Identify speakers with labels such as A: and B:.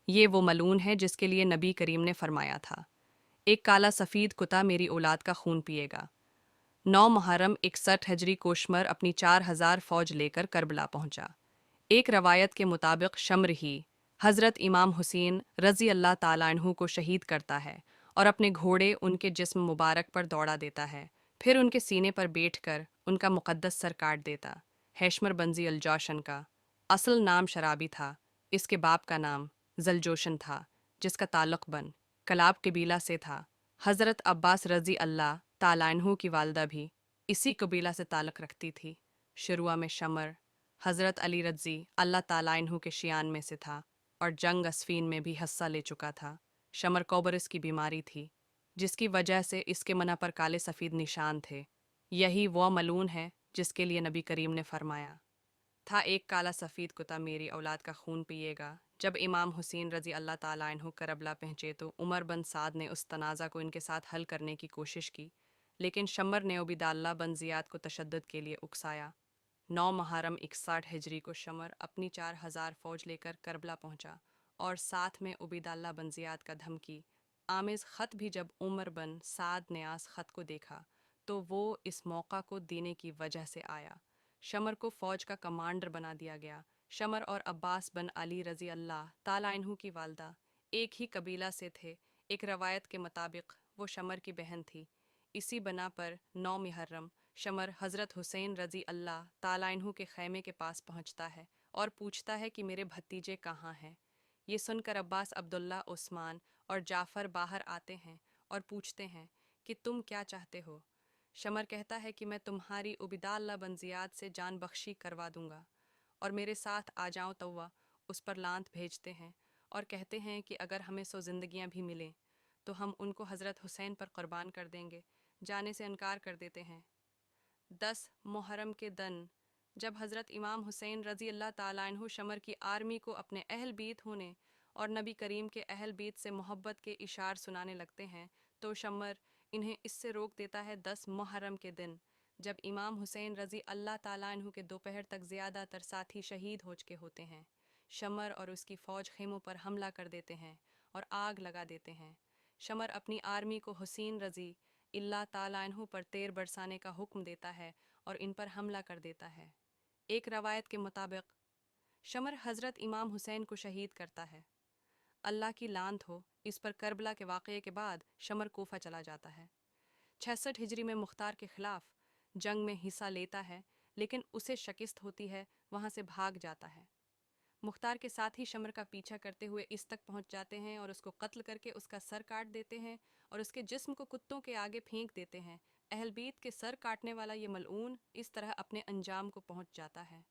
A: ये वो मलून है जिसके लिए नबी करीम ने फरमाया था, एक काला सफ़ीद कुत्ता मेरी औलाद का खून पिएगा। 9 मुहर्रम 61 हिजरी कोशमर अपनी 4000 फौज लेकर करबला पहुंचा। एक रवायत के मुताबिक शम्र ही हज़रत इमाम हुसैन रज़ी अल्लाह ताला अन्हु को शहीद करता है और अपने घोड़े उनके जिस्म मुबारक पर दौड़ा देता है, फिर उनके सीने पर बैठकर उनका मुक़द्दस सर काट देता। हैशमर बंजी अल-जौशन का असल नाम शराबी था। इसके बाप का नाम जलजोशन था, जिसका ताल्लुक़ बन कलाब कबीला से था। हज़रत अब्बास रज़ी अल्लाह ताला अन्हु की वालदा भी इसी कबीला से ताल्लुक़ रखती थी। शुरुआ में शमर हज़रत अली रज़ी अल्लाह ताला अन्हु के शियान में से था और जंग अस्फीन में भी हिस्सा ले चुका था। शमर कोबरस की बीमारी थी, जिसकी वजह से इसके मना पर काले सफ़ेद निशान थे। यही वो मलून है जिसके लिए नबी करीम ने फरमाया था, एक काला सफ़ेद कुत्ता मेरी औलाद का खून पिएगा। जब इमाम हुसैन रज़ी अल्लाह ताला अन्हु करबला पहुंचे तो उमर बन साद ने उस तनाज़ा को इनके साथ हल करने की कोशिश की, लेकिन शमर ने उबैदुल्लाह बन ज़ियाद को तशद्दुद के लिए उकसाया। 9 मुहर्रम 61 हिजरी को शमर अपनी 4000 फौज लेकर करबला पहुंचा और साथ में उबैदुल्लाह बन ज़ियाद का धमकी आमेज़ ख़त भी। जब उमर बन साद ने आस ख़त को देखा तो वो इस मौका को देने की वजह से आया। शमर को फ़ौज का कमांडर बना दिया गया। शमर और अब्बास बन अली रज़ी अल्लाह ताला अन्हु की वालदा एक ही कबीला से थे। एक रवायत के मुताबिक वो शमर की बहन थी। इसी बना पर 9 मुहर्रम शमर हज़रत हुसैन रज़ी अल्लाह ताला अन्हु के खैमे के पास पहुंचता है और पूछता है कि मेरे भतीजे कहाँ हैं। ये सुनकर अब्बास, अब्दुल्ला, उस्मान और जाफ़र बाहर आते हैं और पूछते हैं कि तुम क्या चाहते हो। शमर कहता है कि मैं तुम्हारी उबैदुल्लाह बन ज़ियाद से जान बख्शी करवा दूंगा और मेरे साथ आ जाओ। तो वह उस पर लांत भेजते हैं और कहते हैं कि अगर हमें 100 ज़िंदगियाँ भी मिलें तो हम उनको हज़रत हुसैन पर क़ुरबान कर देंगे। जाने से इनकार कर देते हैं। 10 मुहर्रम के दिन जब हज़रत इमाम हुसैन रज़ी अल्लाह ताला अन्हु शमर की आर्मी को अपने अहल बीत होने और नबी करीम के अहल बीत से मोहब्बत के इशार सुनाने लगते हैं, तो शमर इन्हें इससे रोक देता है। 10 मुहर्रम के दिन जब इमाम हुसैन रज़ी अल्लाह ताला अन्हु के दोपहर तक ज़्यादातर साथी शहीद हो चुके होते हैं, शमर और उसकी फ़ौज खेमों पर हमला कर देते हैं और आग लगा देते हैं। शमर अपनी आर्मी को हुसैन रज़ी अल्लाह ताला अन्हु पर तेर बरसाने का हुक्म देता है और इन पर हमला कर देता है। एक रवायत के मुताबिक शमर हज़रत इमाम हुसैन को शहीद करता है। अल्लाह की लानत हो इस पर। करबला के वाक़ये के बाद शमर कोफा चला जाता है। 66 हिजरी में मुख्तार के ख़िलाफ़ जंग में हिस्सा लेता है, लेकिन उसे शिकस्त होती है, वहाँ से भाग जाता है। मुख्तार के साथ ही शमर का पीछा करते हुए इस तक पहुँच जाते हैं और उसको कत्ल करके उसका सर काट देते हैं और उसके जिस्म को कुत्तों के आगे फेंक देते हैं। अहलबीत के सर काटने वाला ये मलऊन इस तरह अपने अंजाम को पहुँच जाता है।